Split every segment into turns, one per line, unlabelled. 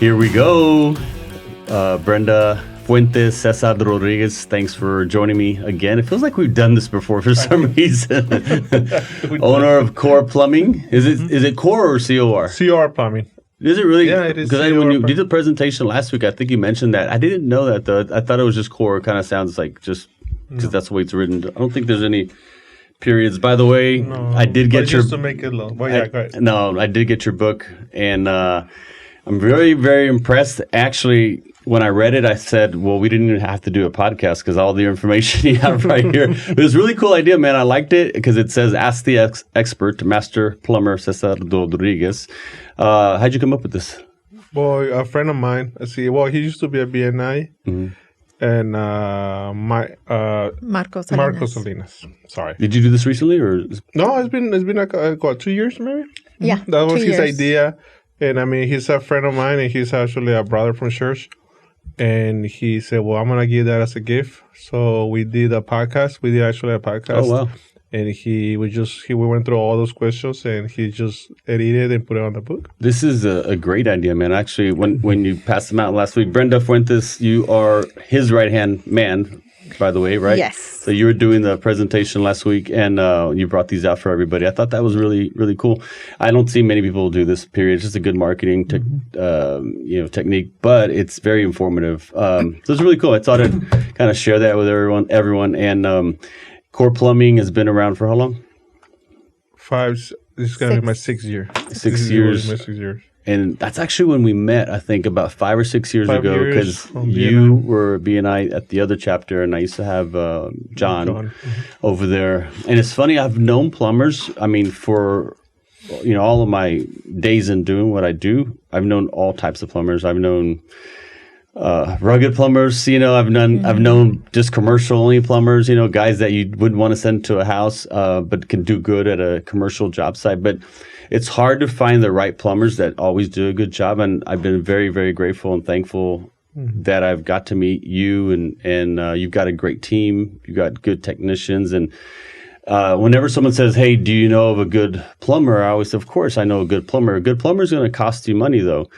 Here we go. Brenda Fuentes, Cesar Rodriguez, thanks for joining me again. It feels like we've done this before for some reason. Owner of COR Plumbing. Is it COR or COR?
COR Plumbing.
Is it really?
Yeah, it is.
Because when you did the presentation last week, I think you mentioned that. I didn't know that, though. I thought it was just COR. It kind of sounds like just because that's the way it's written. I don't think there's any periods. By the way, I did get your...
Just to make it long. Well, yeah, go ahead.
No, I did get your book, and I'm very, very impressed. Actually, when I read it, I said, well, we didn't even have to do a podcast because all the information you have right here. It was a really cool idea, man. I liked it because it says, ask the expert, Master Plumber Cesar Rodriguez. How'd you come up with this?
Well, a friend of mine, he used to be a BNI. And Marco Salinas. Sorry.
Did you do this recently, or?
No, it's been like 2 years maybe.
Yeah,
that was
2
his
years.
idea, and I mean he's a friend of mine, and he's actually a brother from church. And he said, "Well, I'm gonna give that as a gift." So we did a podcast. We did actually a podcast.
Oh wow!
And we went through all those questions, and he just edited and put it on the book.
This is a great idea, man. Actually, when you passed them out last week, Brenda Fuentes, you are his right-hand man, by the way, right?
Yes.
So you were doing the presentation last week, and you brought these out for everybody. I thought that was really, really cool. I don't see many people do this, period. It's just a good marketing technique, but it's very informative. So it's really cool. I thought I'd kind of share that with everyone. And COR Plumbing has been around for how long?
This is going to be my 6th year.
6 years.
My 6 years.
And that's actually when we met, I think, about 5 or 6 years ago, because you were BNI at the other chapter, and I used to have John over there. And it's funny, I've known plumbers, I mean, for all of my days in doing what I do, I've known all types of plumbers. I've known rugged plumbers, I've known just commercial only plumbers, guys that you wouldn't want to send to a house, but can do good at a commercial job site. But it's hard to find the right plumbers that always do a good job. And I've been very, very grateful and thankful that I've got to meet you, and you've got a great team. You've got good technicians. And whenever someone says, hey, do you know of a good plumber? I always say, of course I know a good plumber. A good plumber is going to cost you money, though.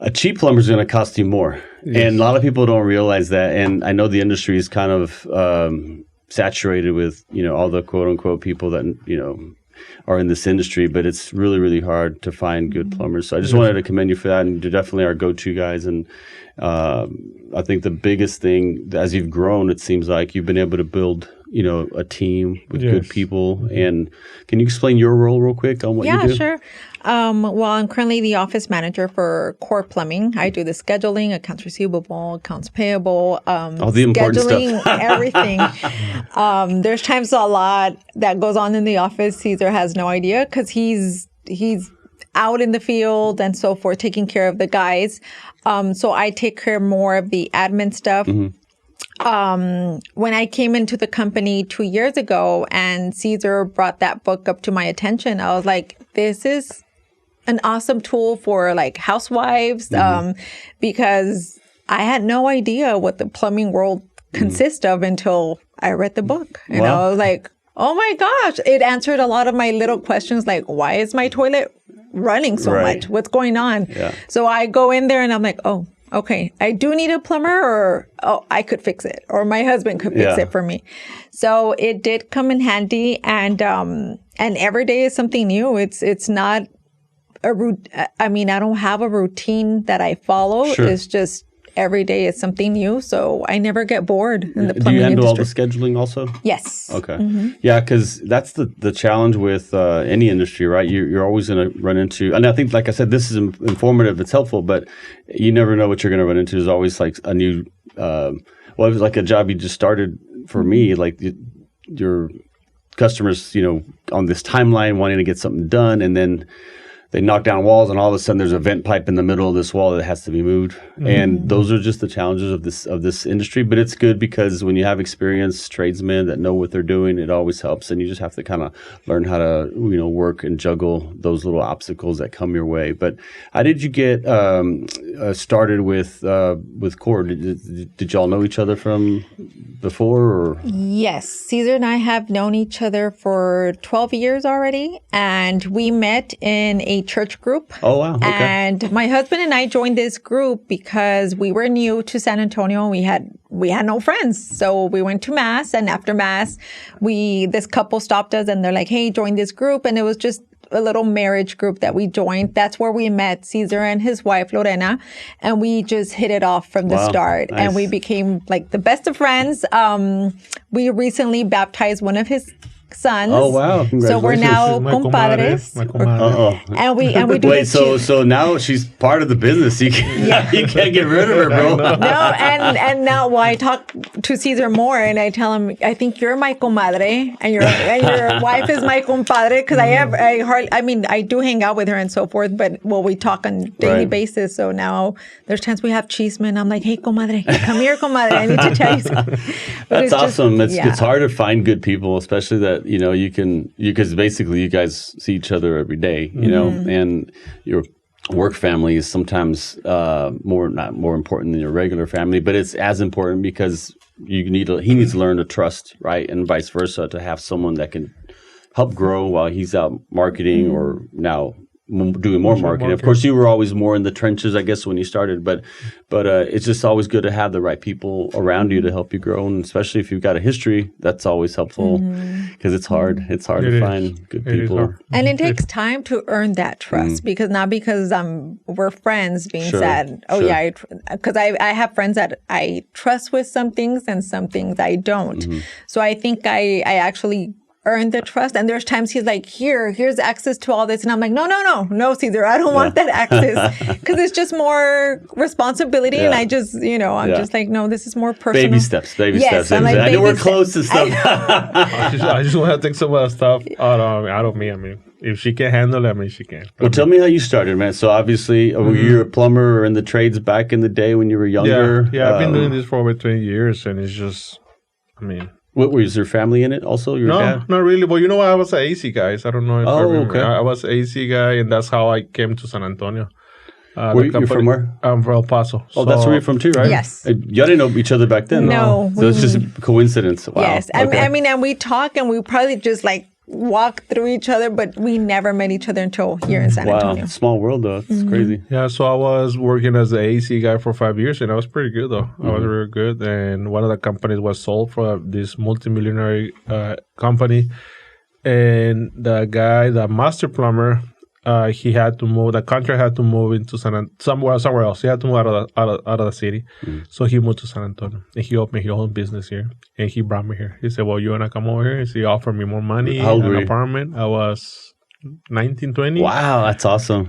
A cheap plumber is going to cost you more. Yes. And a lot of people don't realize that. And I know the industry is kind of saturated with, all the quote unquote people that, are in this industry, but it's really, really hard to find good plumbers. So I just wanted to commend you for that. And you're definitely our go-to guys. And I think the biggest thing, as you've grown, it seems like you've been able to build a team with good people. And can you explain your role real quick on what you do?
Yeah, sure. Well, I'm currently the office manager for COR Plumbing. I do the scheduling, accounts receivable, accounts payable,
all the important
scheduling,
stuff.
everything. There's times a lot that goes on in the office. Cesar has no idea because he's out in the field and so forth, taking care of the guys. So I take care more of the admin stuff. When I came into the company 2 years ago and Cesar brought that book up to my attention, I was like, this is an awesome tool for like housewives, because I had no idea what the plumbing world consists of until I read the book. And I was like, oh my gosh, it answered a lot of my little questions, like, why is my toilet running so much? What's going on? Yeah. So I go in there and I'm like, oh, okay, I do need a plumber, or I could fix it, or my husband could fix it for me. So it did come in handy, and every day is something new. It's not a I don't have a routine that I follow. Sure. It's just every day is something new, so I never get bored in the plumbing industry.
Do you handle all the scheduling also?
Yes.
Okay. Yeah, because that's the challenge with any industry, right? You're always going to run into, and I think, like I said, this is informative, it's helpful, but you never know what you're going to run into. There's always like a new, it was like a job you just started for me, like your customers, on this timeline wanting to get something done, and then they knock down walls, and all of a sudden there's a vent pipe in the middle of this wall that has to be moved. And those are just the challenges of this industry. But it's good because when you have experienced tradesmen that know what they're doing, it always helps. And you just have to kind of learn how to work and juggle those little obstacles that come your way. But how did you get started with COR? Did y'all know each other from before? Or?
Yes, Cesar and I have known each other for 12 years already, and we met in a church group.
Oh, wow. Okay.
And my husband and I joined this group because we were new to San Antonio and we had no friends. So we went to Mass, and after Mass, this couple stopped us and they're like, hey, join this group. And it was just a little marriage group that we joined. That's where we met Cesar and his wife, Lorena. And we just hit it off from the start.
Nice.
And we became like the best of friends. We recently baptized one of his sons.
Oh, wow. Congratulations.
So we're now compadres. And we do
Wait, so now she's part of the business. You can't get rid of her, bro.
No, and now I talk to Cesar more, and I tell him, I think you're my comadre, and your wife is my compadre, because I do hang out with her and so forth, but we talk on daily basis. So now there's times we have chisme, and I'm like, hey, comadre, come here, comadre, I need to tell you something.
That's awesome. It's hard to find good people, especially that because basically you guys see each other every day, and your work family is sometimes not more important than your regular family, but it's as important because he needs to learn to trust, right, and vice versa, to have someone that can help grow while he's out marketing or now doing more marketing. Of course, you were always more in the trenches, I guess, when you started, but it's just always good to have the right people around you to help you grow, and especially if you've got a history, that's always helpful, because it's hard. It's hard to find good people.
And it takes time to earn that trust, because we're friends being said, because I have friends that I trust with some things and some things I don't. So I think I actually earn the trust. And there's times he's like, here's access to all this. And I'm like, no, Cesar, I don't want that access, because it's just more responsibility. And I just, I'm just like, no, this is more personal.
Baby steps.
I'm like,
I know we're close to stuff.
I just want to take some of the stuff out of me. I mean, if she can handle it, she can.
Well, tell me how you started, man. So obviously, were you a plumber or in the trades back in the day when you were younger?
Yeah, I've been doing this for over 20 years, and it's just,
What was your family in it also? Your dad?
Not really. But I was an AC guy. So I don't know if you remember.
Okay.
I was an AC guy, and that's how I came to San Antonio.
You're from where?
I'm from El Paso.
Oh, that's where you're from too, right?
Yes.
Y'all didn't know each other back then?
No.
So it's just a coincidence. Wow.
Yes.
Okay.
And we talk, and we probably just like walk through each other, but we never met each other until here in San Antonio.
Wow, small world though. It's crazy.
Yeah, so I was working as an AC guy for 5 years, and I was pretty good though. I was really good, and one of the companies was sold for this multimillionaire company, and the master plumber, he had to move. The contract had to move into somewhere else. He had to move out of the city, so he moved to San Antonio, and he opened his own business here, and he brought me here. He said, "Well, you wanna come over here?" So he offered me more money, an apartment. I was 19, 20.
Wow, that's awesome.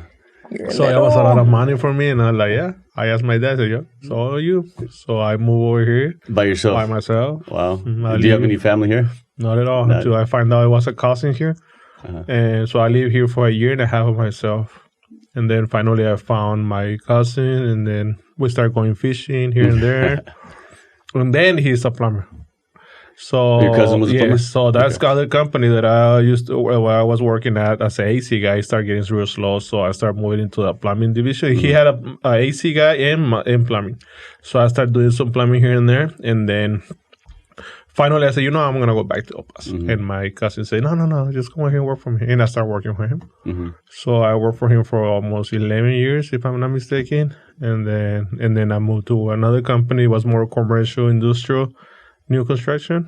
So that was a lot of money for me, and I was like, "Yeah." I asked my dad, I said, "Yeah, so are you?" So I moved over here
by yourself.
By myself.
Wow. Do you have any family here?
Not at all. Until I find out I was a cousin here. And so I lived here for a year and a half of myself. And then finally I found my cousin, and then we started going fishing here and there. And then he's a plumber. So
your cousin was a plumber?
So that's the other company that I where I was working at as an AC guy. It started getting real slow, so I started moving into the plumbing division. He had a AC guy in plumbing. So I started doing some plumbing here and there, and then finally, I said, I'm going to go back to El Paso. And my cousin said, no, just come here and work for me. And I started working for him. So I worked for him for almost 11 years, if I'm not mistaken. And then I moved to another company. It was more commercial, industrial, new construction.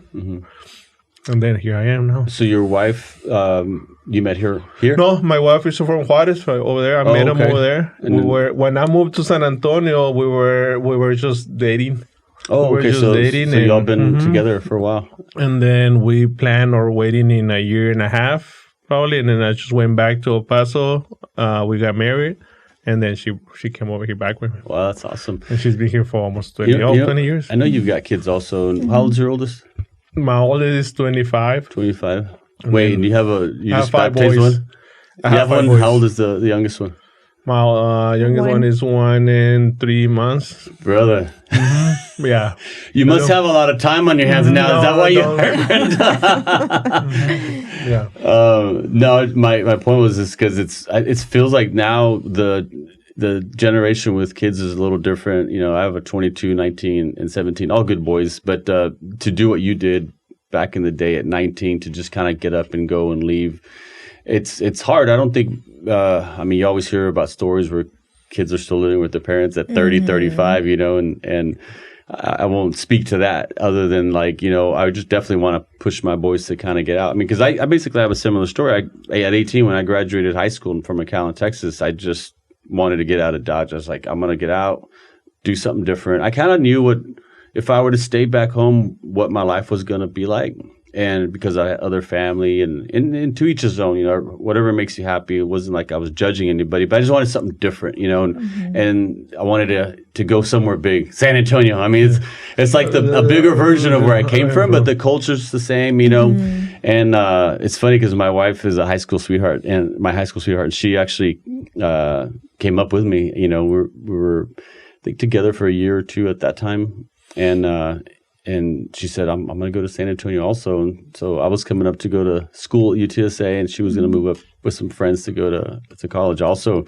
And then here I am now.
So your wife, you met her here?
No, my wife is from Juarez, over there. I met him over there. When I moved to San Antonio, we were just dating.
Oh, okay. So y'all been together for a while.
And then we planned our wedding in a year and a half, probably. And then I just went back to El Paso. We got married. And then she came over here back with me.
Wow, that's awesome.
And she's been here for almost 20 years.
I know you've got kids also. And how old's your oldest?
My oldest is 25.
25. Wait, do you have you
just baptized
one? You have one? Boys. How old is the youngest one?
My youngest one is 1 and 3 months.
Brother.
Yeah.
You must have a lot of time on your hands now. Is that why you're
Yeah.
No, my point was this, because it feels like now the generation with kids is a little different. I have a 22, 19, and 17, all good boys. But to do what you did back in the day at 19, to just kind of get up and go and leave it's hard. I don't think, I mean, you always hear about stories where kids are still living with their parents at 30, 35, and I won't speak to that other than like, I would just definitely want to push my boys to kind of get out. I mean, because I basically have a similar story. At 18, when I graduated high school from McAllen, Texas, I just wanted to get out of Dodge. I was like, I'm going to get out, do something different. I kind of knew if I were to stay back home, what my life was going to be like. And because I had other family and to each his own, whatever makes you happy. It wasn't like I was judging anybody, but I just wanted something different, and I wanted to go somewhere big. San Antonio. I mean, it's like a bigger version of where I came from, but the culture's the same, And it's funny because my wife is my high school sweetheart, and she actually came up with me. We were I think together for a year or two at that time, and she said, I'm going to go to San Antonio also. And so I was coming up to go to school at UTSA, and she was going to move up with some friends to go to college also.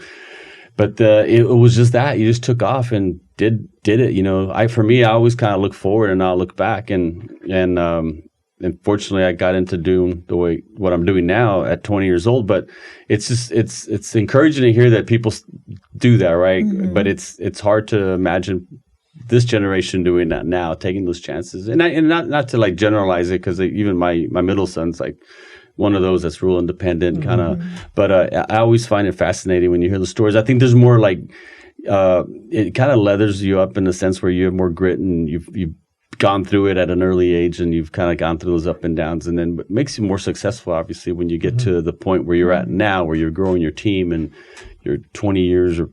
But it was just that. You just took off and did it. For me, I always kind of look forward and not look back. And fortunately, I got into doing what I'm doing now at 20 years old. But it's just it's encouraging to hear that people do that, right? Mm-hmm. But it's hard to imagine this generation doing that now, taking those chances, and not to like generalize it, because even my middle son's like one of those that's real independent kind of. But I always find it fascinating when you hear the stories. I think there's more like it kind of leathers you up in the sense where you have more grit, and you've gone through it at an early age, and you've kind of gone through those up and downs, and then it makes you more successful, obviously, when you get to the point where you're at now, where you're growing your team and you're 20 years or.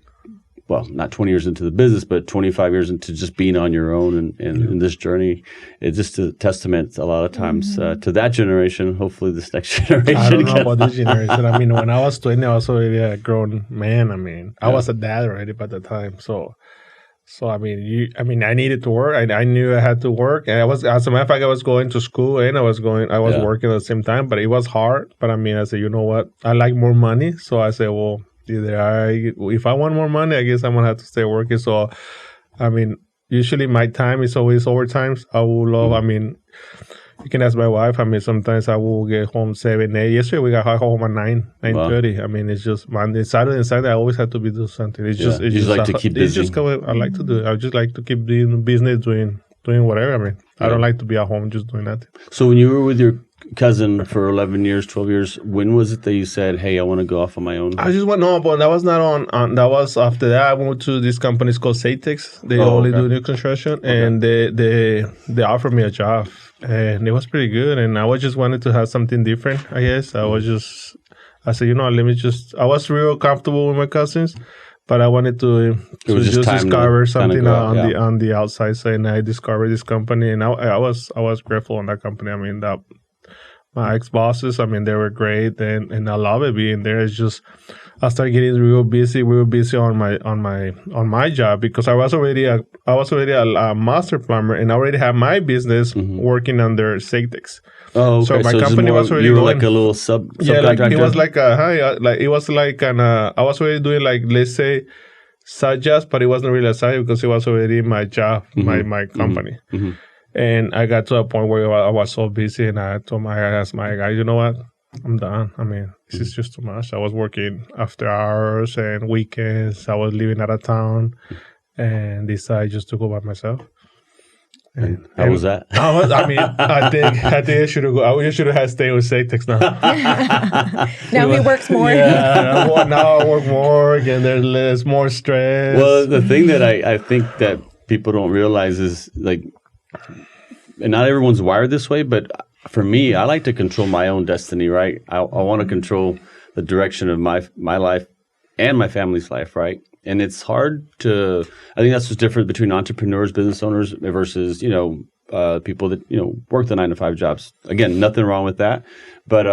Well, not 20 years into the business, but 25 years into just being on your own and in this journey. It's just a testament a lot of times to that generation. Hopefully this next generation.
I don't know about this generation. I mean, when I was 20, I was already a grown man. I mean, I was a dad already by the time. So I mean, I needed to work. I knew I had to work. And as a matter of fact, I was going to school and I was working at the same time, but it was hard. But I mean, I said, you know what? I like more money. So I said, well, if I want more money, I guess I'm gonna have to stay working. So, I mean, usually my time is always overtime. I will love. I mean, you can ask my wife. I mean, sometimes I will get home 7, 8. Yesterday we got home at 9:30. Wow. I mean, it's just Monday, Saturday, and Sunday. I always have to be doing something. It's just
like to keep busy.
It's just I like to do it. I just like to keep doing business, doing whatever. I mean, I don't like to be at home just doing nothing.
So when you were with your cousin for 11 years, 12 years, when was it that you said, hey, I want to go off on my own?
I just went on, but that was not on that was after that. I went to this company called Satex. They only do new construction, and they offered me a job, and it was pretty good, and I just wanted to have something different, I guess. I said, I was real comfortable with my cousins, but I wanted to just discover something on the outside side, and I discovered this company, and I was grateful on that company. I mean, that my ex-bosses, I mean, they were great, and I love it being there. It's just I started getting real busy on my job, because I was already a master plumber, and I already had my business working under Satex.
Oh, okay.
So my company was already
you were like a little subcontractor.
Like it was like I was already doing, like, let's say, side jobs, but it wasn't really a side because it was already my job, my company. Mm-hmm. And I got to a point where I was so busy, and I asked my guy, you know what? I'm done. I mean, this is just too much. I was working after hours and weekends. I was living out of town, and decided just to go by myself.
And how was that?
I think I should have. I should have stayed with Satex now.
Now he works more.
Yeah, now I work more, and there's more stress.
Well, the thing that I think that people don't realize is, like, and not everyone's wired this way, but for me, I like to control my own destiny, right? I want to control the direction of my life and my family's life, right? And it's hard to, I think that's what's different between entrepreneurs, business owners versus, people that, work the 9-to-5 jobs. Again, nothing wrong with that. But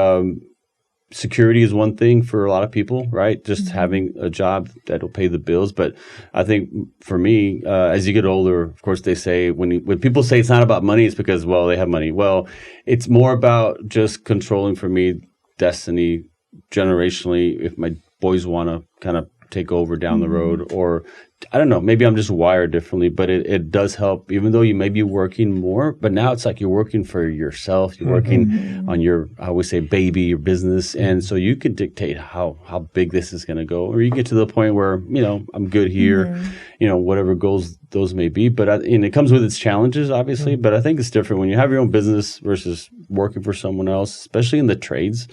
security is one thing for a lot of people, right? Just having a job that'll pay the bills. But I think for me, as you get older, of course, they say when people say it's not about money, it's because, well, they have money. Well, it's more about just controlling, for me, destiny generationally. If my boys want to kind of take over down the road, or I don't know, maybe I'm just wired differently, but it does help, even though you may be working more, but now it's like you're working for yourself. You're working on your, I would say, baby, your business. And so you can dictate how big this is going to go, or you get to the point where, I'm good here, whatever goals those may be. But and it comes with its challenges, obviously, but I think it's different when you have your own business versus working for someone else, especially in the trades.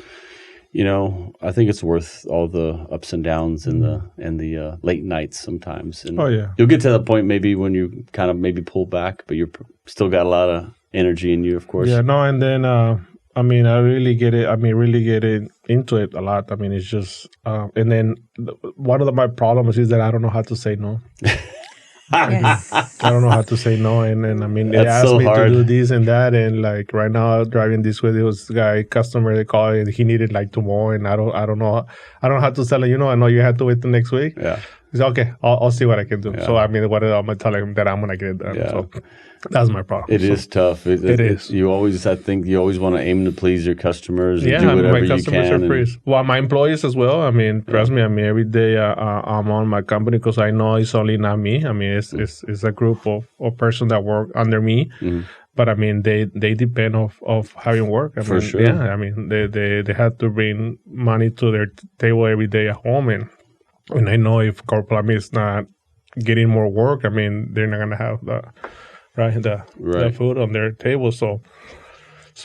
I think it's worth all the ups and downs and the late nights sometimes. And you'll get to that point maybe when you kind of maybe pull back, but you're still got a lot of energy in you, of course.
Yeah, no, and then I really get it. really get into it a lot. It's just and then one of my problems is that I don't know how to say no.
Yes.
I don't know how to say no, and they asked me to do this and that, and like right now driving this way, there was a guy customer they called and he needed like tomorrow, and I don't know how to tell him. I know you have to wait the next week.
Yeah.
He said, okay, I'll see what I can do.
Yeah.
So what I'm gonna tell him that I'm gonna get it done.
Yeah.
So that's my problem.
It is tough. It is. I think you always want to aim to please your customers. And do whatever
my customers
you can.
are pleased. Well, my employees as well. Trust me. Every day I'm on my company because I know it's only not me. It's a group of person that work under me. Mm-hmm. But they depend of having work.
For sure.
Yeah. They have to bring money to their table every day at home, and I know if COR Plumbing is not getting more work, they're not gonna have the food on their table. So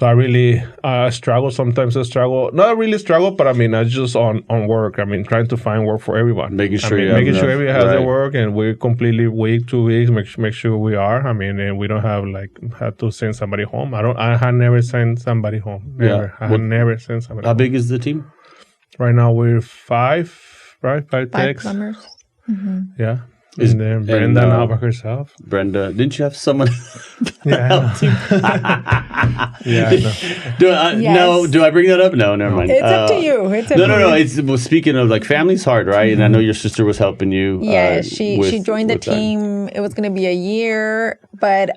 I really struggle. Sometimes I struggle, not really struggle, but I just on work. Trying to find work for everyone.
Making sure
everyone has their work, and we're completely week 2 weeks. Make sure we are. And we don't have to send somebody home. I have never sent somebody home. Never.
Yeah.
I have never sent somebody.
How
home.
big is the team?
Right now we're 5. Right, 5 techs.
Plumbers.
Mm-hmm. Yeah. And then Brenda now by herself.
Brenda, didn't you have someone?
Yeah. Yeah.
Do I bring that up? No, never mind.
It's up to you.
No. Speaking of speaking's hard, right? And I know your sister was helping you.
Yeah, she joined the team. It was going to be a year, but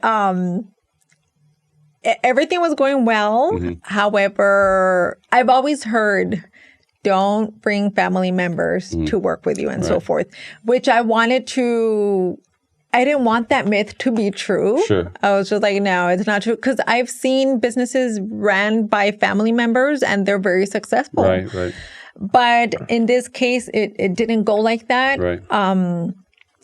everything was going well. Mm-hmm. However, I've always heard, don't bring family members to work with you and so forth, which I didn't want that myth to be true.
Sure.
I was just like, no, it's not true. Because I've seen businesses ran by family members and they're very successful.
Right.
But in this case, it didn't go like that.
Right.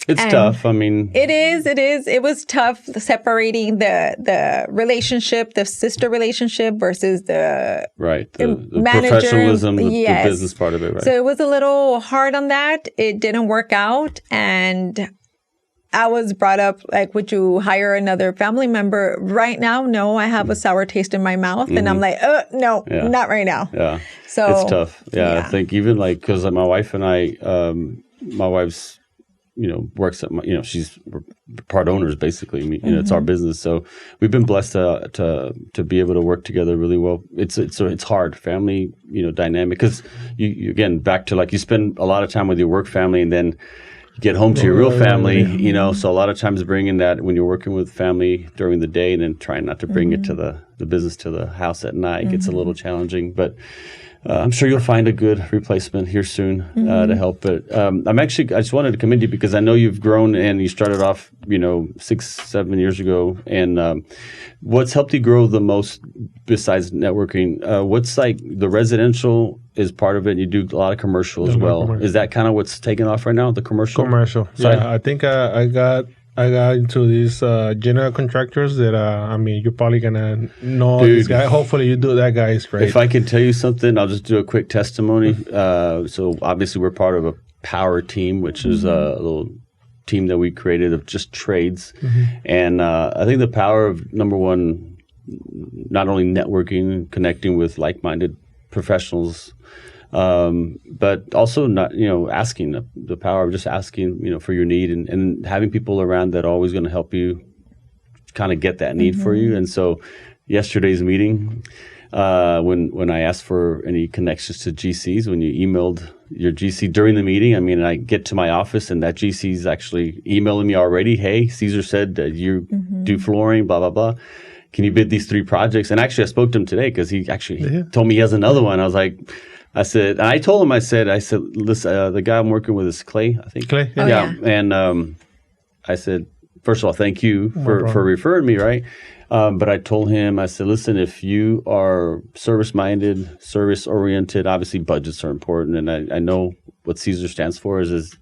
It's tough.
It is. It was tough separating the relationship, the sister relationship versus the manager,
professionalism, the business part of it. Right.
So it was a little hard on that. It didn't work out, and I was brought up would you hire another family member right now? No, I have a sour taste in my mouth, and I'm like, no, not right now.
Yeah.
So
it's tough. Yeah. I think even because my wife and I, my wife's works at she's part owners basically. It's our business, so we've been blessed to be able to work together really well. It's hard family dynamic because you again back to you spend a lot of time with your work family and then you get home to your real family. So a lot of times bringing that when you're working with family during the day and then trying not to bring it to the business to the house at night gets a little challenging, but. I'm sure you'll find a good replacement here soon to help. But I just wanted to commend you because I know you've grown and you started off, 6-7 years ago. And what's helped you grow the most besides networking? What's the residential is part of it. You do a lot of commercial as well. Commercial. Is that kind of what's taking off right now? The commercial side?
Yeah, I think I got into these general contractors that you're probably gonna know. Dude, this guy. Hopefully you do. That guy is great.
If I can tell you something, I'll just do a quick testimony. So obviously we're part of a power team, which is a little team that we created of just trades. And I think the power of number one, not only networking, connecting with like-minded professionals, but also not, asking the power of just asking, for your need and having people around that are always going to help you kind of get that need for you. And so yesterday's meeting, when I asked for any connections to GCs, when you emailed your GC during the meeting, I get to my office and that GC is actually emailing me already. Hey, Cesar said that you do flooring, blah, blah, blah. Can you bid these 3 projects? And actually I spoke to him today because he told me he has another one. I was like, I said, and I told him, I said, listen, the guy I'm working with is Clay, I think.
Clay,
yeah.
Yeah. And I said, first of all, thank you for referring me, right? But I told him, I said, listen, if you are service-minded, service-oriented, obviously budgets are important. And I know what Cesar stands for is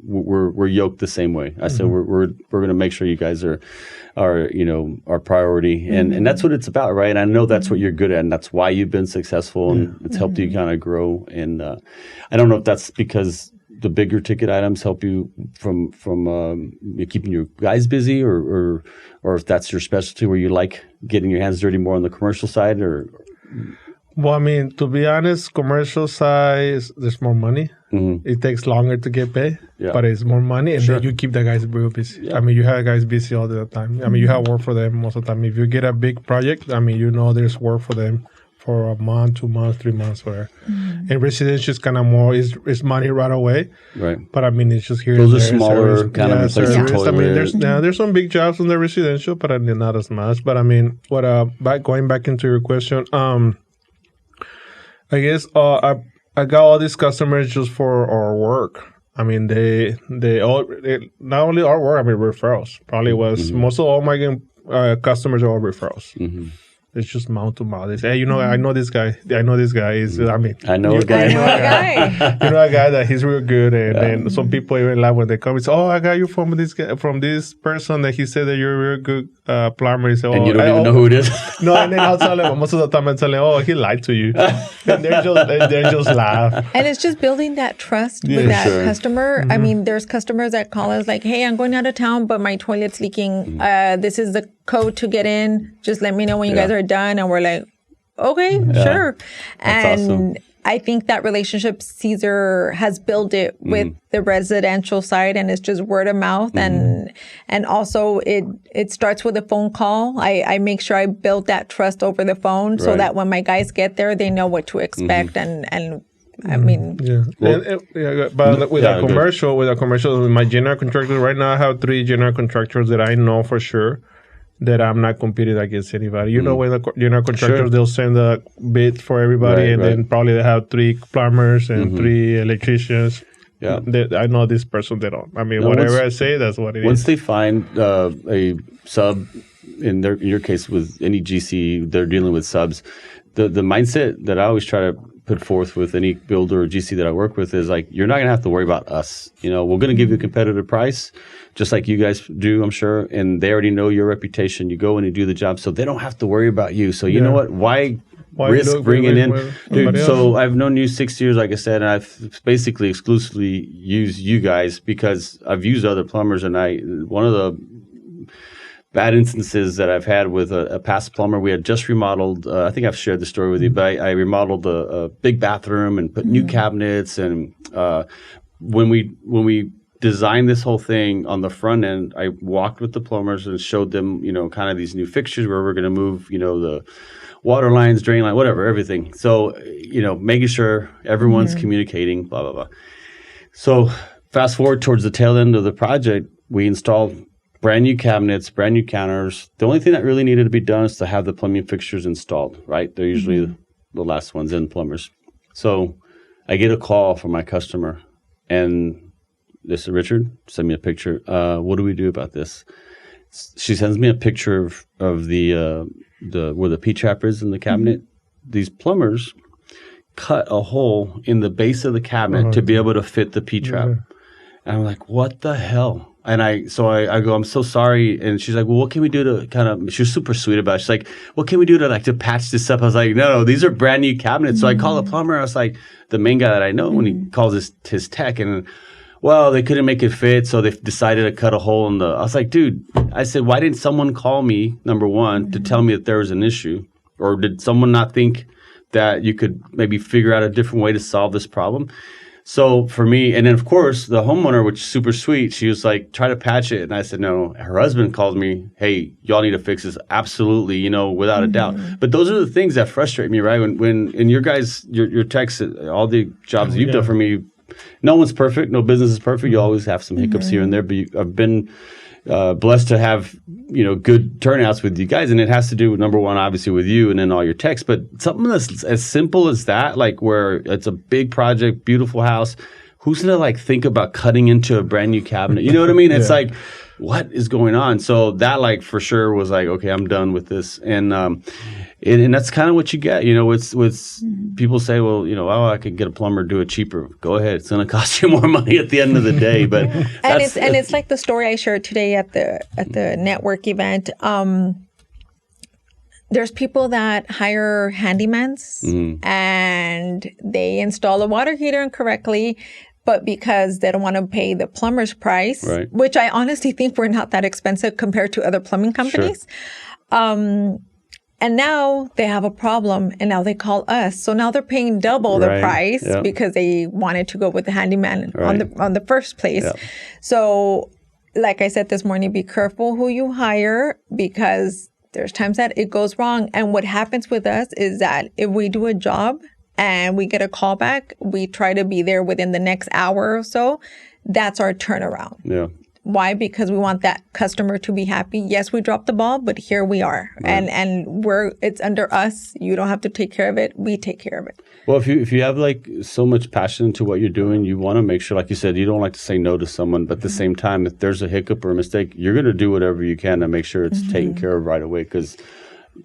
we're yoked the same way. I said, we're going to make sure you guys are our priority. And that's what it's about, right? And I know that's what you're good at, and that's why you've been successful, and it's helped you kind of grow. And I don't know if that's because the bigger ticket items help you from keeping your guys busy, or if that's your specialty where you like getting your hands dirty more on the commercial side, or.
Well, I mean, to be honest, commercial side, there's more money. It takes longer to get paid, but it's more money, and then you keep the guys real busy. Yeah. I mean, you have guys busy all the time. I mean, you have work for them most of the time. If you get a big project, I mean, there's work for them for a month, 2 months, 3 months, whatever. And residential is kind of more, it's money right away.
Right.
But I mean, it's just here.
Those are smaller, kind of replace the toilet.
I mean, there's some big jobs on the residential, but I mean, not as much. But I mean, going back into your question, I guess I got all these customers just for our work. I mean, they not only our work, I mean, referrals. Probably was most of all my customers are all referrals. It's just mouth to mouth. It's, hey, I know this guy. I know this guy.
I know a guy.
You know a guy that he's real good. And some people even laugh when they come. It's, I got you from this guy, from this person that he said that you're a real good plumber. He said,
and you don't even know who it is.
No, and then I'll tell him, most of the time I'm telling him, he lied to you. And they just laugh.
And it's just building that trust with that customer. I mean, there's customers that call us like, hey, I'm going out of town, but my toilet's leaking. This is the code to get in. Just let me know when you guys are done. And we're like, okay, sure.
That's awesome.
I think that relationship Cesar has built it with the residential side, and it's just word of mouth. And also it starts with a phone call. I make sure I build that trust over the phone so that when my guys get there, they know what to expect. And I mean,
but with a commercial, my general contractor right now, I have 3 general contractors that I know for sure that I'm not competing against anybody. When the general contractors, they'll send a bid for everybody, then probably they have 3 plumbers and 3 electricians. Yeah, I know this person. They don't. I mean, whatever I say, that's what it is.
Once they find a sub, in your case with any GC, they're dealing with subs. The mindset that I always try to put forth with any builder or GC that I work with is like, you're not going to have to worry about us. We're going to give you a competitive price, just like you guys do, I'm sure. And they already know your reputation. You go in and do the job, so they don't have to worry about you. So you know what? Why risk bringing in, dude? So I've known you 6 years, like I said, and I've basically exclusively used you guys because I've used other plumbers, and one of the bad instances that I've had with a past plumber, we had just remodeled, I think I've shared the story with you, but I remodeled a big bathroom and put new cabinets. And when we designed this whole thing on the front end, I walked with the plumbers and showed them, kind of these new fixtures where we're going to move, the water lines, drain line, whatever, everything. So, making sure everyone's communicating, blah, blah, blah. So fast forward towards the tail end of the project, we installed brand new cabinets, brand new counters. The only thing that really needed to be done is to have the plumbing fixtures installed, right? They're usually the last ones in, plumbers. So I get a call from my customer, and they said, Richard, send me a picture. What do we do about this? She sends me a picture of the where the P-trap is in the cabinet. These plumbers cut a hole in the base of the cabinet to be able to fit the P-trap. And I'm like, what the hell? And I go, I'm so sorry. And she's like, well, what can we do to kind of, she was super sweet about it. She's like, what can we do to patch this up? I was like, no, these are brand new cabinets. So I call the plumber. I was like, the main guy that I know, when he calls his tech, and well, they couldn't make it fit. So they decided to cut a hole in I was like, dude, I said, why didn't someone call me, number one, to tell me that there was an issue? Or did someone not think that you could maybe figure out a different way to solve this problem? So for me, and then of course the homeowner, which is super sweet, she was like, try to patch it. And I said, no. Her husband called me, hey, y'all need to fix this. Absolutely, without a doubt. But those are the things that frustrate me, right? When in your guys, your techs, all the jobs you've done for me, no one's perfect. No business is perfect. You always have some hiccups here and there. But I've been blessed to have, good turnouts with you guys. And it has to do with, number one, obviously with you and then all your texts, but something that's as simple as that, like where it's a big project, beautiful house. Who's going to like think about cutting into a brand new cabinet? You know what I mean? It's like, what is going on? So that like for sure was like, okay, I'm done with this. And that's kind of what you get, with people say, well, I could get a plumber, do it cheaper. Go ahead. It's going to cost you more money at the end of the day. But
it's like the story I shared today at the network event. There's people that hire handymans and they install a water heater incorrectly, but because they don't want to pay the plumber's price, which I honestly think we're not that expensive compared to other plumbing companies. Sure. And now they have a problem and now they call us. So now they're paying double the price because they wanted to go with the handyman on the first place. Yep. So like I said this morning, be careful who you hire because there's times that it goes wrong. And what happens with us is that if we do a job and we get a call back, we try to be there within the next hour or so. That's our turnaround. Yeah. Why? Because we want that customer to be happy. Yes, we dropped the ball, but here we are. Right. And it's under us. You don't have to take care of it. We take care of it.
Well, if you have like so much passion into what you're doing, you want to make sure, like you said, you don't like to say no to someone, but at the same time, if there's a hiccup or a mistake, you're going to do whatever you can to make sure it's taken care of right away. Because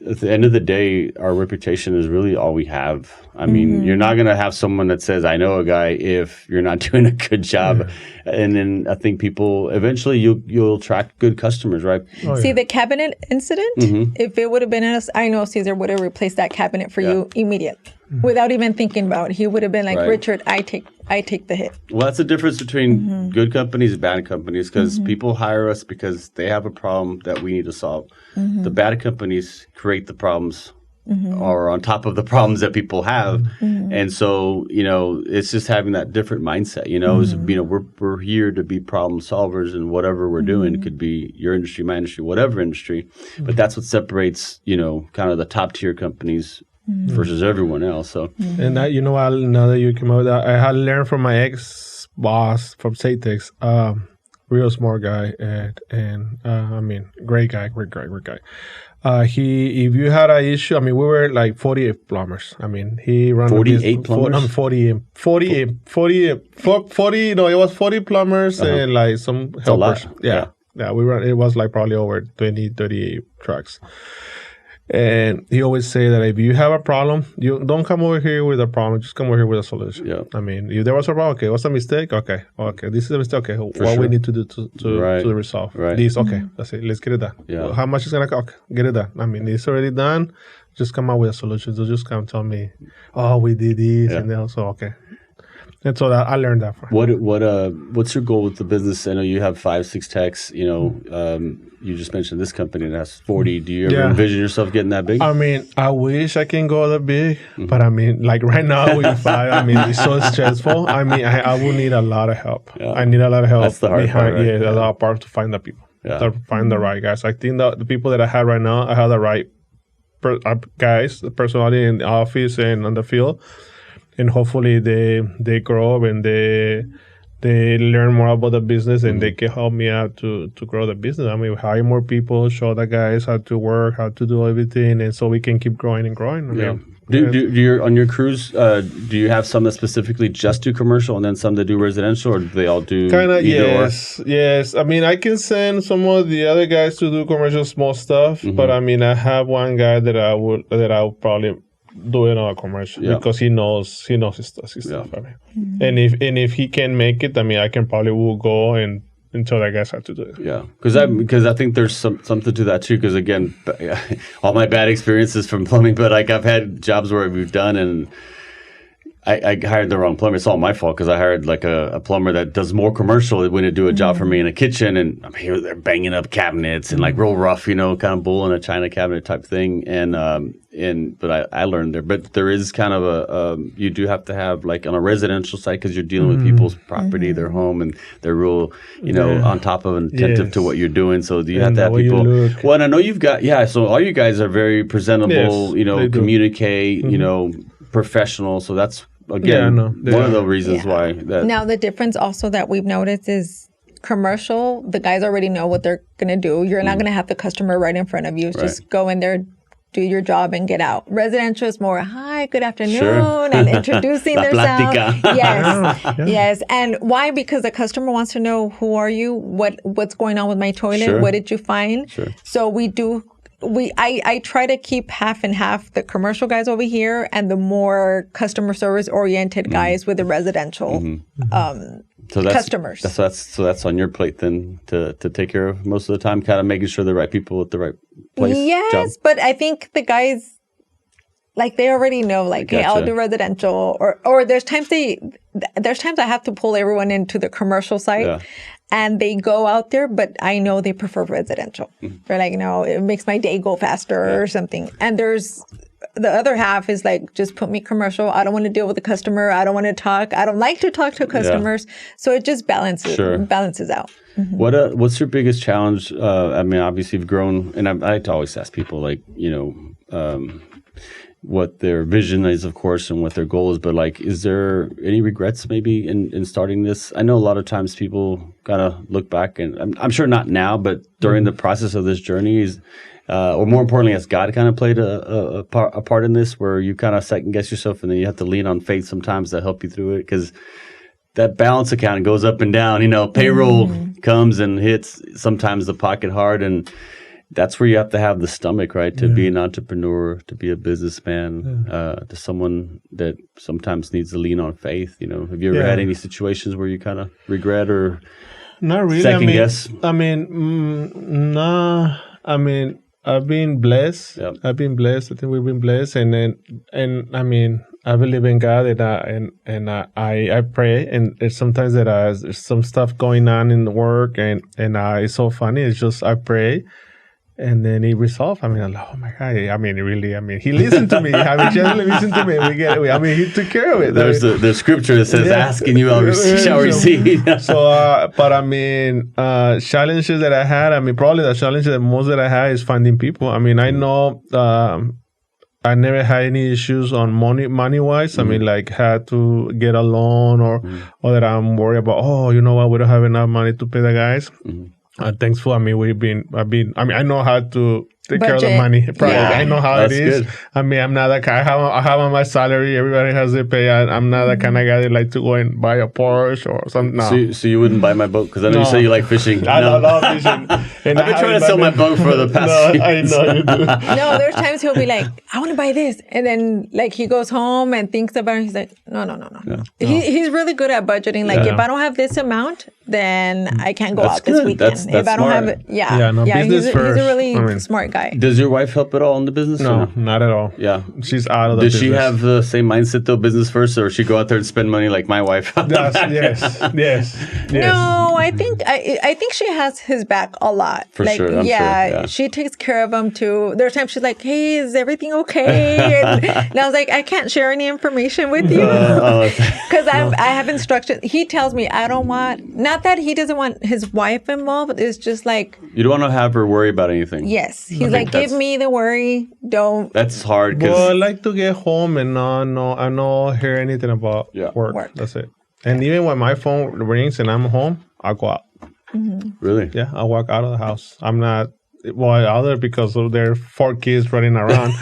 at the end of the day, our reputation is really all we have. I mean, you're not going to have someone that says, I know a guy, if you're not doing a good job. Yeah. And then I think people, eventually you'll attract good customers, right?
Oh, See, the cabinet incident, if it would have been us, I know Cesar would have replaced that cabinet for you immediately. Without even thinking about it. He would have been like, Richard, I take the hit.
Well, that's the difference between good companies and bad companies, because people hire us because they have a problem that we need to solve. The bad companies create the problems or on top of the problems that people have. And so, it's just having that different mindset, we're here to be problem solvers, and whatever we're doing, it could be your industry, my industry, whatever industry. But that's what separates, kind of the top tier companies versus everyone else. So,
and that, now that you came out with that, I had learned from my ex boss from Satex, real smart guy, and great guy. If you had an issue, we were like 48 plumbers. He ran
48 plumbers.
40. No, it was 40 plumbers and like some helpers. Yeah, we ran. It was like probably over 20, 38 trucks. And he always say that if you have a problem, you don't come over here with a problem. Just come over here with a solution. Yeah. If there was a problem, okay, what's a mistake? Okay, this is a mistake. Okay, what we need to do to resolve this? Okay, that's it. Let's get it done. Yeah. Well, how much is gonna cost? Okay, get it done. It's already done. Just come out with a solution. So just come tell me, we did this, and then also okay. And so I learned that from him.
What's your goal with the business? I know you have 5-6 techs. You just mentioned this company that has 40. Do you ever envision yourself getting that big?
I wish I can go that big, but like right now with 5, it's so stressful. I will need a lot of help. Yeah. I need a lot of help.
That's the hard part, right?
Yeah, that's the hard part, to find the people, to find the right guys. I think that the people that I have right now, I have the right guys, the personality in the office and on the field. And hopefully they grow up and they learn more about the business, and they can help me out to grow the business. Hire more people, show the guys how to work, how to do everything, and so we can keep growing and growing.
Do you on your crews? Do you have some that specifically just do commercial and then some that do residential, or do they all do
kind of? Yes. I can send some of the other guys to do commercial small stuff, but I have one guy that I'll probably doing a commercial because he knows his stuff. And if he can make it, I can probably will go and tell that guys how to do it.
Yeah, because I think there's something to that too. Because again, all my bad experiences from plumbing, but like I've had jobs where we've done and I hired the wrong plumber. It's all my fault because I hired like a plumber that does more commercial when to do a job for me in a kitchen, and I'm here they're banging up cabinets and like real rough, kind of bull in a china cabinet type thing. But I learned there. But there is kind of you do have to have like on a residential site because you're dealing with people's property, their home, and they're real, on top of and attentive to what you're doing. So do you have to have people? Well, and I know you've got so all you guys are very presentable. Communicate. Professional. So that's again one of the reasons why.
Now the difference also that we've noticed is commercial, the guys already know what they're going to do. You're not going to have the customer right in front of you. Just go in there, do your job, and get out. Residential is more, hi, good afternoon, and introducing themselves. Yes. And why? Because the customer wants to know, who are you? What's going on with my toilet? What did you find? So I try to keep half and half, the commercial guys over here and the more customer service oriented guys with the residential customers.
So that's on your plate then to take care of most of the time, kind of making sure the right people at the right place.
Yes,
job.
but I think the guys, like, they already know, like, hey, I'll do residential, or there's times I have to pull everyone into the commercial side. And they go out there, but I know they prefer residential. They're like, no, it makes my day go faster or something. And there's the other half is like, just put me commercial. I don't want to deal with the customer. I don't want to talk. I don't like to talk to customers. So it just balances out.
What's your biggest challenge? I mean, obviously you've grown, and I always ask people, like, what their vision is, of course, and what their goal is. But, like, is there any regrets maybe in starting this? I know a lot of times people kind of look back, and I'm sure not now, but during the process of this journey, or more importantly, has God kind of played a part in this, where you kind of second guess yourself, and then you have to lean on faith sometimes to help you through it? Because that balance account goes up and down. Payroll comes and hits sometimes the pocket hard, and that's where you have to have the stomach, right, to be an entrepreneur, to be a businessman, to someone that sometimes needs to lean on faith. Have you ever had any situations where you kind of regret or
not really
second guess?
I mean, no. I mean, I've been blessed.
Yep.
I think we've been blessed, and I mean, I believe in God, and I pray, and it's sometimes that there's some stuff going on in the work, and it's so funny. It's just I pray. And then he resolved. I mean, oh my God. I mean, really, he listened to me. Just listened to me. We get it. He took care of it.
There's the scripture that says, asking you shall receive.
So, but I mean, challenges that I had, probably the challenge that most that I had is finding people. I mean, I know, I never had any issues on money wise. I mean, like, had to get a loan or that I'm worried about, we don't have enough money to pay the guys. Thankful. I know how to take care of the money. I know how it is. Good. I'm not that guy. I have on my salary. Everybody has to pay. I'm not that kind of guy that like to go and buy a Porsche or something. No.
So you wouldn't buy my boat? Because I know you say you like fishing.
I love fishing.
I've been trying to sell my boat for the past
years. I know you do.
No, there's times he'll be like, I want to buy this. And then, like, he goes home and thinks about it. He's like, no. He's really good at budgeting. Like, if I don't have this amount, then I can't go out this weekend.
That's
if I don't
smart.
have it, he's a really smart guy.
Does your wife help at all in the business?
No, not at all.
Yeah.
She's out of the business.
Does she have the same mindset, though, business first, or she go out there and spend money like my wife?
Yes.
No, I think she has his back a lot.
For sure, I'm sure.
She takes care of him too. There are times she's like, hey, is everything okay? And I was like, I can't share any information with you. Because I have instructions. He tells me I don't want, not that he doesn't want his wife involved. It's just like,
you don't want to have her worry about anything.
Yes. He's like, give me the worry. Don't.
That's hard.
Well, I like to get home and not hear anything about work. That's it. And even when my phone rings and I'm home, I'll go out.
Really?
Yeah, I'll walk out of the house. I'm not out there because there are 4 kids running around.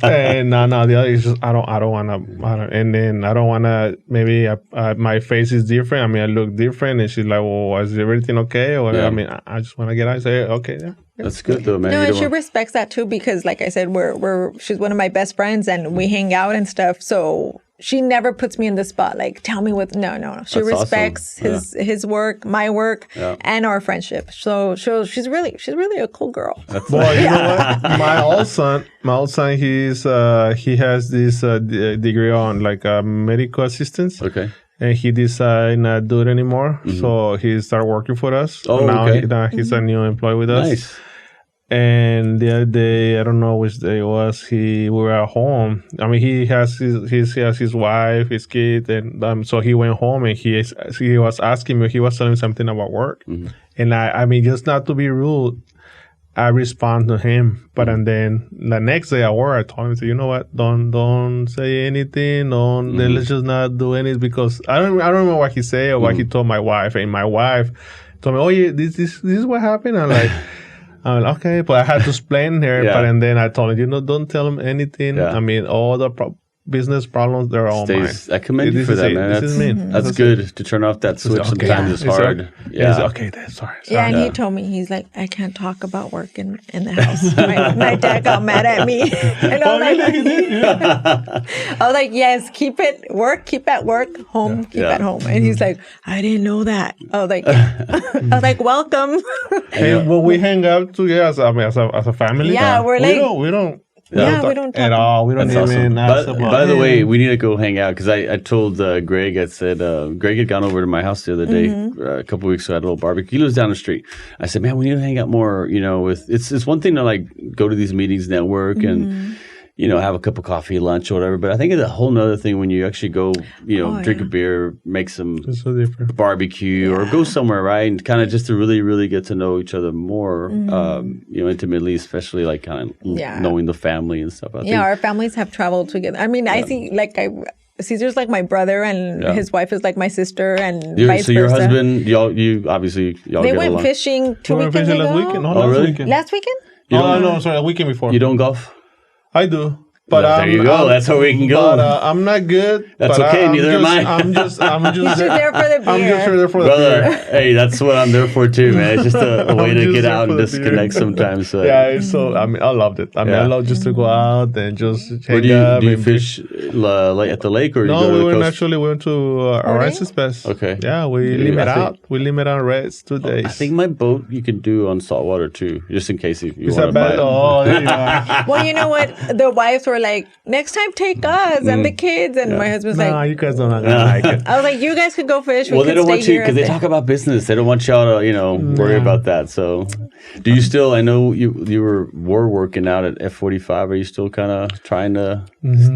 And the other is just I don't want to. And then I don't want to. Maybe my face is different. I look different. And she's like, "Well, is everything okay?" Or I just want to get out and say, "Okay, yeah."
That's good though, man.
No, and she respects that too because, like I said, she's one of my best friends and we hang out and stuff. So she never puts me in the spot. Like, tell me what. No. She respects his work, my work, and our friendship. So she's really a cool girl.
Well, you know what? My old son, he has this degree on like medical assistance.
Okay.
And he decided not to do it anymore. So he started working for us.
Oh,
now he's a new employee with us.
Nice.
And the other day, I don't know which day it was, we were at home. He has his wife, his kid, and so he went home and he was asking me, he was telling me something about work. And I just not to be rude, I respond to him. But and then the next day at work, I told him, you know what, don't say anything, let's just not do anything because I don't remember what he said or what he told my wife. And my wife told me, "Oh, yeah, this is what happened." I'm like, okay, but I had to explain her.
Yeah.
But and then I told her, don't tell him anything.
Yeah.
I mean, all the business problems, they're all mine.
I commend you for that, man. That's good to turn off that switch. Sometimes it's hard.
Yeah. Okay, then sorry.
Yeah, and he told me, he's like, I can't talk about work in the house. My dad got mad at me. And I was like, yes, keep it at work, home, keep at home. And he's like, I didn't know that. I was like, welcome.
And when we hang out together as a family,
we're like,
we don't.
Yeah, we don't talk
at all. We don't even ask about.
By the way, we need to go hang out because I told Greg. I said Greg had gone over to my house the other day, a couple weeks ago, at a little barbecue. He lives down the street. I said, man, we need to hang out more. With it's one thing to like go to these meetings, network, and have a cup of coffee, lunch, or whatever. But I think it's a whole nother thing when you actually go, drink a beer, make some barbecue, or go somewhere, right? And kind of just to really, really get to know each other more, intimately, especially like kind of knowing the family and stuff. I think.
Our families have traveled together. I mean, I see Cesar's like my brother, and his wife is like my sister, and vice versa.
So your husband, y'all
they
get
went
along.
fishing 2 weekends ago.
Last weekend?
Oh, really?
Last weekend?
No, sorry, a weekend before.
You don't golf?
I do. But
there you go. That's where we can go.
But I'm not good.
That's okay. Neither am I.
I'm just
there for the beer.
I'm just there for the
Brother,
beer.
hey, that's what I'm there for too, man. It's just a way to get out and disconnect sometimes. So.
Yeah, so I loved it. I love just to go out and just hang
out. Do you fish at the lake or you go to the coast?
We went to Oasis Fest.
Okay.
Yeah, we limit out. We limit on reds 2 days.
I think my boat you can do on saltwater too, just in case you want to buy it.
Well, you know what? The wives were like, next time take us and the kids. And my husband's like,
you guys don't like it.
I was like, you guys could go fish.
Well, they don't want you because they talk about business. They don't want y'all to, worry about that. So, do you still? I know you were working out at F45. Are you still kind of trying to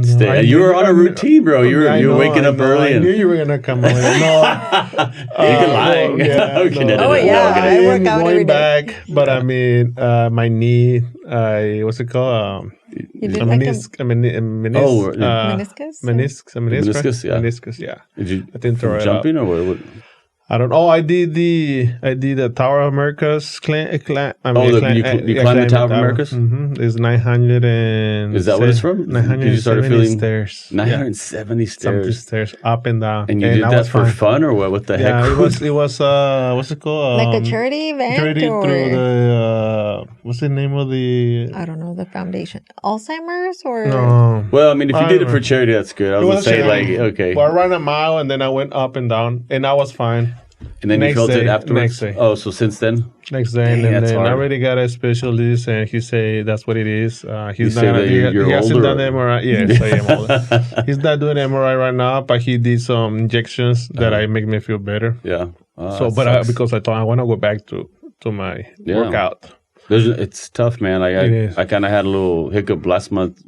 stay? You were on a routine, bro. You were waking up early.
I knew you were gonna come on.
You can lie.
I work out every day.
Back, but I mean, my knee. What's it called? Meniscus.
Meniscus, yeah.
Meniscus, yeah.
Did you
I think
jumping or what?
I don't know. I did the Tower of Americas.
You climbed the Tower of Americas?
Mm-hmm. It's 900 and...
Is that what it's from?
970 stairs.
970 stairs.
Stairs up and down.
And you did that for fun or what? What the heck?
Yeah, it was what's it called?
Like a charity event?
Charity through the... what's the name of the...
I don't know, the foundation. Alzheimer's or...
No.
Well, I mean, if you did it for charity, that's good. I was going to say, like, okay.
Well, I ran a mile and then I went up and down and I was fine.
And then you felt it afterwards?
Next day.
Oh, so since then?
Next day. Dang, and then I already got a specialist and he say that's what it is. He hasn't done the MRI. Yes, I am older. He's not doing MRI right now, but he did some injections that make me feel better.
Yeah.
Because I thought I want to go back to my workout.
It's tough, man. I kind of had a little hiccup last month.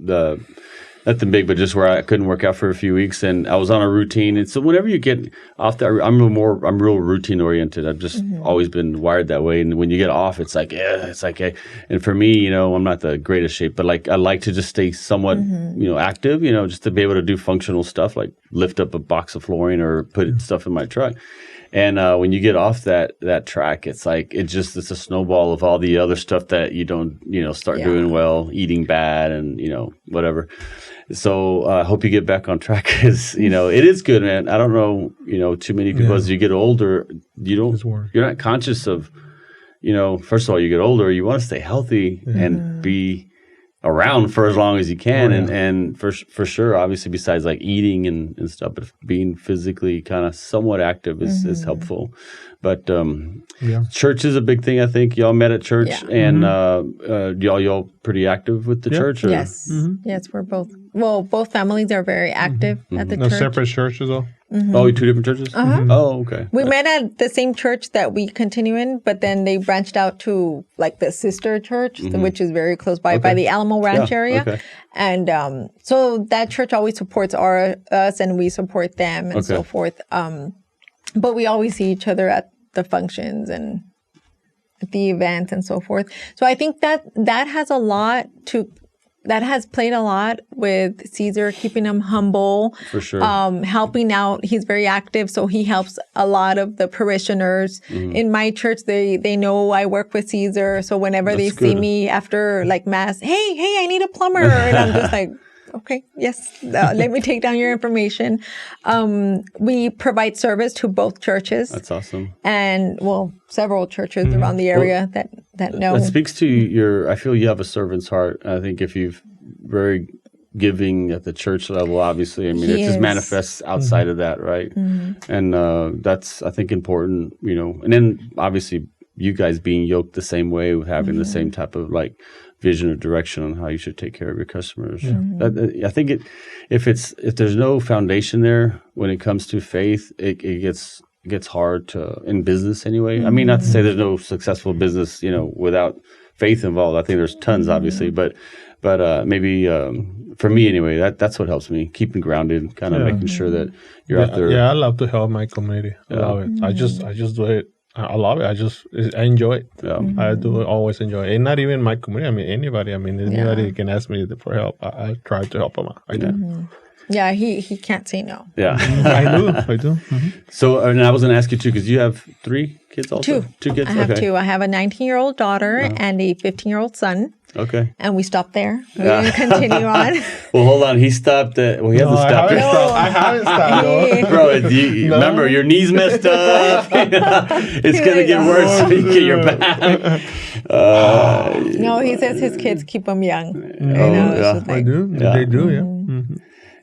Nothing big, but just where I couldn't work out for a few weeks, and I was on a routine. And so whenever you get off that, I'm real routine oriented. I've just always been wired that way. And when you get off, it's like, and for me, I'm not the greatest shape, but like I like to just stay somewhat, active, just to be able to do functional stuff like lift up a box of flooring or put stuff in my truck. And when you get off that track, it's like it's a snowball of all the other stuff that you don't start doing well, eating bad, and whatever. So I hope you get back on track because it is good, man. I don't know too many people as you get older, you're not conscious of first of all you get older, you want to stay healthy and be around for as long as you can, and for sure, obviously, besides like eating and stuff, but being physically kind of somewhat active is helpful. But church is a big thing. I think y'all met at church, and y'all pretty active with the church. Or?
Yes, yes, we're both. Well, both families are very active at the church.
Separate churches, though.
Oh, two different churches? Oh, okay.
We met at the same church that we continue in, but then they branched out to like the sister church, which is very close by the Alamo Ranch area. Okay. And so that church always supports us and we support them and so forth. But we always see each other at the functions and at the events and so forth. So I think that has a lot to that has played a lot with Cesar, keeping him humble.
For sure.
Helping out. He's very active, so he helps a lot of the parishioners. In my church, they know I work with Cesar, so whenever they see me after like mass, hey, I need a plumber, and I'm just like, okay, yes, let me take down your information. We provide service to both churches.
That's awesome.
And several churches around the area that know.
That speaks to I feel you have a servant's heart. I think if you've very giving at the church level, obviously, I mean, it just manifests outside of that, right? And that's, I think, important, and then obviously you guys being yoked the same way, having the same type of like vision or direction on how you should take care of your customers. I think if there's no foundation there when it comes to faith, it gets hard to, in business anyway. I mean, not to say there's no successful business, without faith involved. I think there's tons, obviously, but maybe for me anyway, that's what helps me, keeping grounded, kind of making sure that you're out there.
Yeah, I love to help my community. I love it. I just do it. I love it. I enjoy it. Yeah. I do always enjoy it. And not even my community. I mean, anybody. I mean, anybody can ask me for help. I try to help them out. I do.
Yeah, he can't say no.
Yeah.
I do.
So, and I was going to ask you too, because you have 3 kids also? 2 kids?
I have 2. I have a 19-year-old daughter and a 15-year-old son.
Okay.
And we stopped there. We didn't continue on.
Well, hold on. He stopped he hasn't stopped.
I haven't stopped.
Bro, remember, your knee's messed up. It's going to get worse when you get your back.
No, he says his kids keep him young.
I do.
Yeah.
They do, yeah.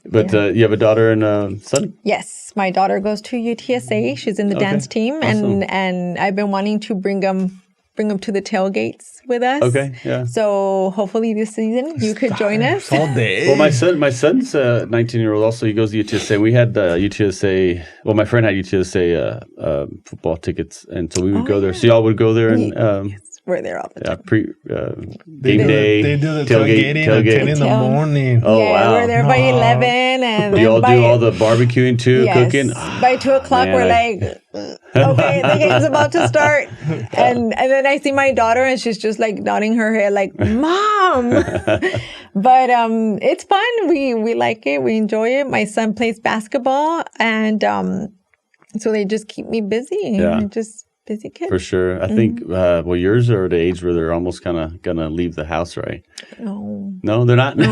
But you have a daughter and a son?
Yes. My daughter goes to UTSA. She's in the dance team. Awesome. And I've been wanting to bring them to the tailgates with us. Okay, yeah. So hopefully this season you could join us.
All day.
Well, my son's a 19-year-old also. He goes to UTSA. We had UTSA. Well, my friend had UTSA football tickets, and so we would go there. So y'all would go there and.
Yes. We're there all the time.
Game day.
They do the tailgating at 10 in the morning.
Oh, wow.
We're there by 11. And
do y'all do all the barbecuing too, cooking?
By 2 o'clock, we're like, okay, the game's about to start. And then I see my daughter and she's just like nodding her head like, Mom. But it's fun. We like it. We enjoy it. My son plays basketball. And so they just keep me busy.
Yeah.
Just busy kid.
For sure. I think, yours are at the age where they're almost kind of going to leave the house, right? No, they're not? No.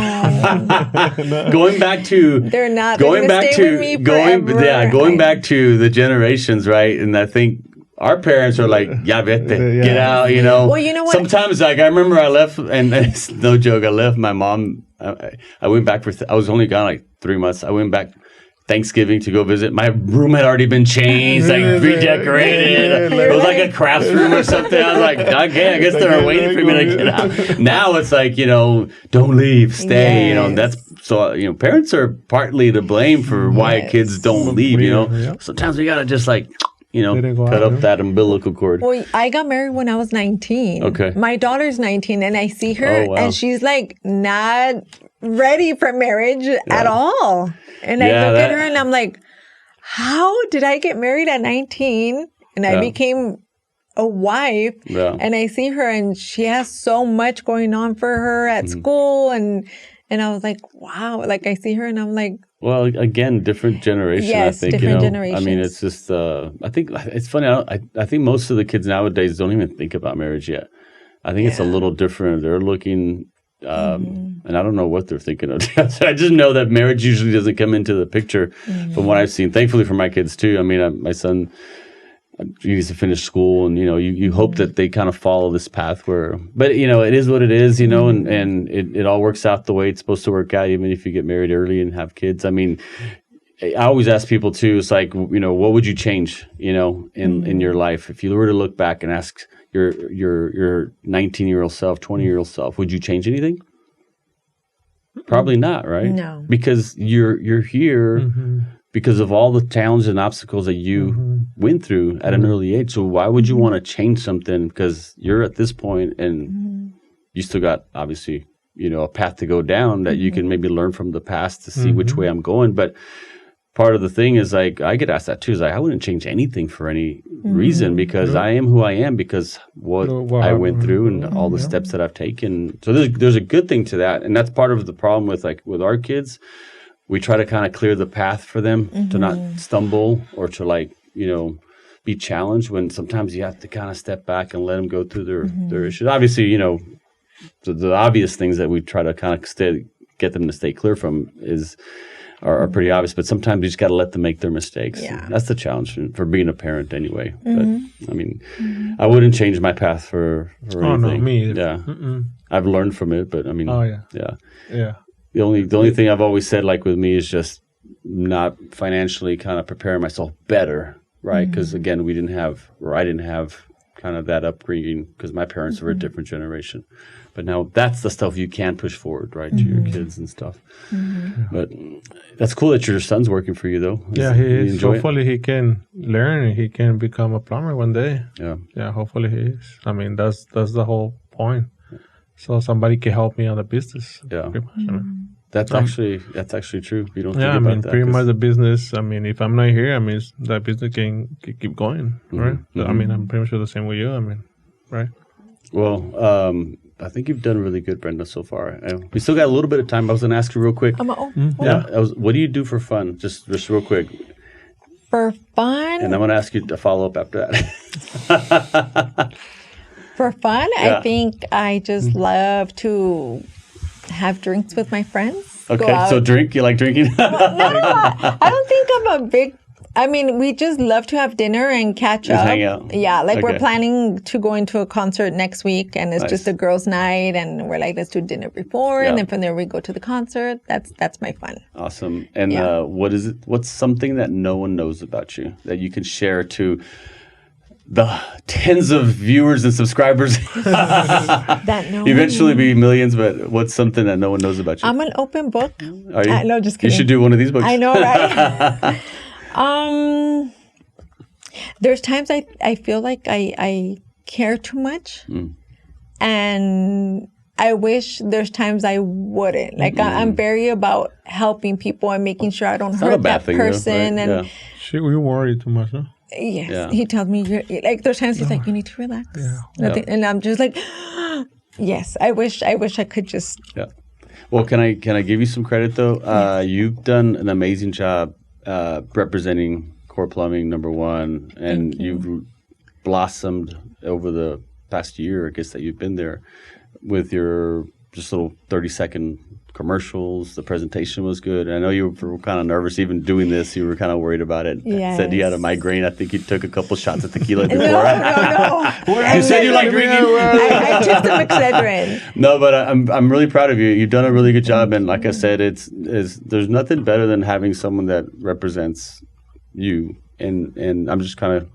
Going back to...
They're not. Going back to...
Going back to the generations, right? And I think our parents are like, ya vete, get out,
Well, you know what?
Sometimes, like, I remember I left, and it's no joke, I left my mom. I went back I was only gone like 3 months. I went back Thanksgiving to go visit. My room had already been changed, like redecorated. It was like a crafts room or something. I was like, okay, I guess they were waiting for me to get out. Now it's like, don't leave, stay.
Yes.
That's so. Parents are partly to blame for why kids don't leave. Sometimes we gotta just like. Cut up that umbilical cord.
Well, I got married when I was 19.
Okay.
My daughter's 19, and I see her, and she's like not ready for marriage at all. And I look at her, and I'm like, how did I get married at 19? And I became a wife. Yeah. And I see her, and she has so much going on for her at school, and I was like, wow. Like I see her, and I'm like.
Well, again, different generation.
Yes,
I think,
different generations.
I mean, it's just. I think it's funny. I think most of the kids nowadays don't even think about marriage yet. I think it's a little different. They're looking, and I don't know what they're thinking of. So I just know that marriage usually doesn't come into the picture from what I've seen. Thankfully for my kids too. I mean, my son. He needs to finish school, and you hope that they kind of follow this path but it is what it is, and it all works out the way it's supposed to work out, even if you get married early and have kids. I mean, I always ask people too. It's like, what would you change, in your life if you were to look back and ask your 19-year-old self, 20-year-old self, would you change anything? Probably not, right?
No,
because you're here. Because of all the challenges and obstacles that you went through at an early age. So why would you want to change something? Because you're at this point and you still got, obviously, a path to go down that you can maybe learn from the past to see which way I'm going. But part of the thing is like, I get asked that too, is like, I wouldn't change anything for any reason because I am who I am because what I went through and all the steps that I've taken. So there's a good thing to that. And that's part of the problem with our kids. We try to kind of clear the path for them to not stumble or to be challenged when sometimes you have to kind of step back and let them go through their issues. Obviously, the obvious things that we try to kind of get them to stay clear from are pretty obvious, but sometimes you just got to let them make their mistakes.
Yeah.
That's the challenge for being a parent anyway. But I mean, I wouldn't change my path for anything.
Oh, no, me either.
Yeah. I've learned from it, but I mean,
yeah.
The only thing I've always said, like with me, is just not financially kind of preparing myself better, right? Because again, I didn't have kind of that upbringing because my parents were a different generation. But now that's the stuff you can push forward, right, to your kids and stuff. But that's cool that your son's working for you, though.
Yeah, he is. Hopefully he can learn and he can become a plumber one day. Yeah, hopefully he is. I mean, that's the whole point. So somebody can help me on the business.
Yeah.
Pretty much, I mean.
That's actually true. You don't think about that.
Pretty much the business. I mean, if I'm not here, I mean, that business can keep going, right? I mean, I'm pretty sure the same with you. I mean, right?
Well, I think you've done really good, Brenda, so far. We still got a little bit of time. I was going to ask you real quick. What do you do for fun? Just real quick.
For fun?
And I'm going to ask you to follow up after that.
For fun, I think I just love to have drinks with my friends.
Okay, so drink? You like drinking?
No, I don't think I'm a big... I mean, we just love to have dinner and catch up.
Hang out.
Yeah, we're planning to go into a concert next week, and it's just a girls' night, and we're like, let's do dinner before, and then from there we go to the concert. That's my fun.
Awesome. And what is it? What's something that no one knows about you that you can share to the tens of viewers and subscribers?
That no
eventually be millions, but what's something that no one knows about you?
I'm an open book.
Are you?
No, just kidding.
You should do one of these books.
I know, right? There's times I feel like I care too much, and I wish there's times I wouldn't. Like I'm very about helping people and making sure I don't hurt that person.
Though, right?
And
we worry too much, huh?
Yes, he tells me there's times he's like, you need to relax. And I'm just like, yes, I wish I could just.
Yeah. Well, can I give you some credit though? You've done an amazing job representing COR Plumbing #1, and you've blossomed over the past year, I guess, that you've been there with your just little 30-second commercials. The presentation was good. I know you were kind of nervous even doing this. You were kind of worried about it.
Yes.
Said you had a migraine. I think you took a couple shots of tequila before.
No.
You said you like drinking.
I took some Excedrin.
No, but I'm really proud of you. You've done a really good job, and like I said, there's nothing better than having someone that represents you. And I'm just kind of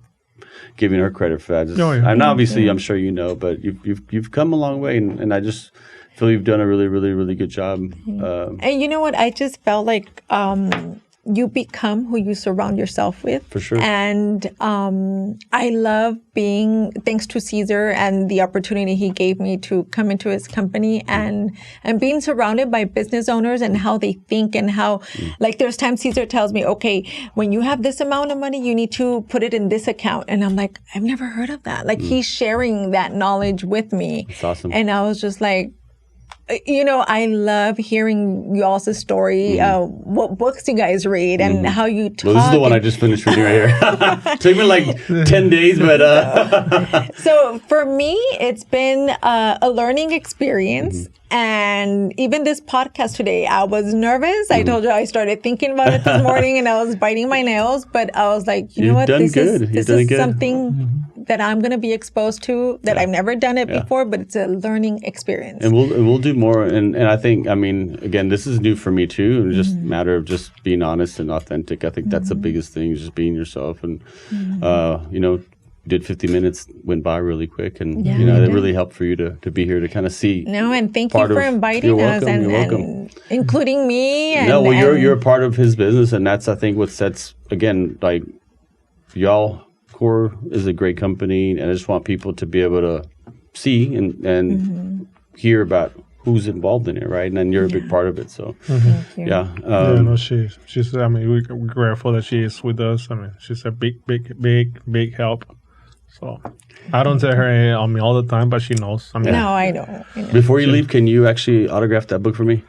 giving her credit for that. I'm sure you know, but you've come a long way, and I just feel you've done a really, really, really good job.
And you know what? I just felt like you become who you surround yourself with.
For sure.
And I love thanks to Cesar and the opportunity he gave me to come into his company and being surrounded by business owners and how they think and how, like there's times Cesar tells me, okay, when you have this amount of money, you need to put it in this account. And I'm like, I've never heard of that. Like he's sharing that knowledge with me.
That's awesome.
And I was just like, I love hearing y'all's story, what books you guys read and how you talk.
Well, this is the one I just finished reading right here. Took me like 10 days, but...
So for me, it's been a learning experience. And even this podcast today, I was nervous. I told you I started thinking about it this morning and I was biting my nails. But I was like, you know what? This is something that I'm going to be exposed to that I've never done it before, but it's a learning experience.
And we'll do more. And I think, I mean, again, this is new for me too. It's just a matter of just being honest and authentic. I think that's the biggest thing, just being yourself. And, did 50 minutes, went by really quick. And, it really helped for you to be here to kind of see.
No, and thank you for inviting us and including me. And,
you're a part of his business. And that's, I think, what sets, again, like y'all, COR is a great company. And I just want people to be able to see and hear about who's involved in it, right? And then you're a big part of it. So,
Thank you.
yeah.
She's. I mean, we're grateful that she is with us. I mean, she's a big help. So I don't tell her all the time, but she knows. I mean,
No, I know.
Before you leave, can you actually autograph that book for me?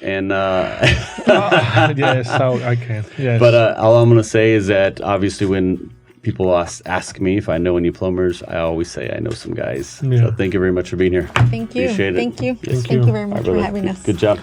And
yes, I can. Yes.
But all I'm going to say is that obviously when people ask me if I know any plumbers, I always say I know some guys.
Yeah.
So thank you very much for being here.
Thank you.
Appreciate it.
Thank you.
Yes.
Thank you very much for having us.
Good job.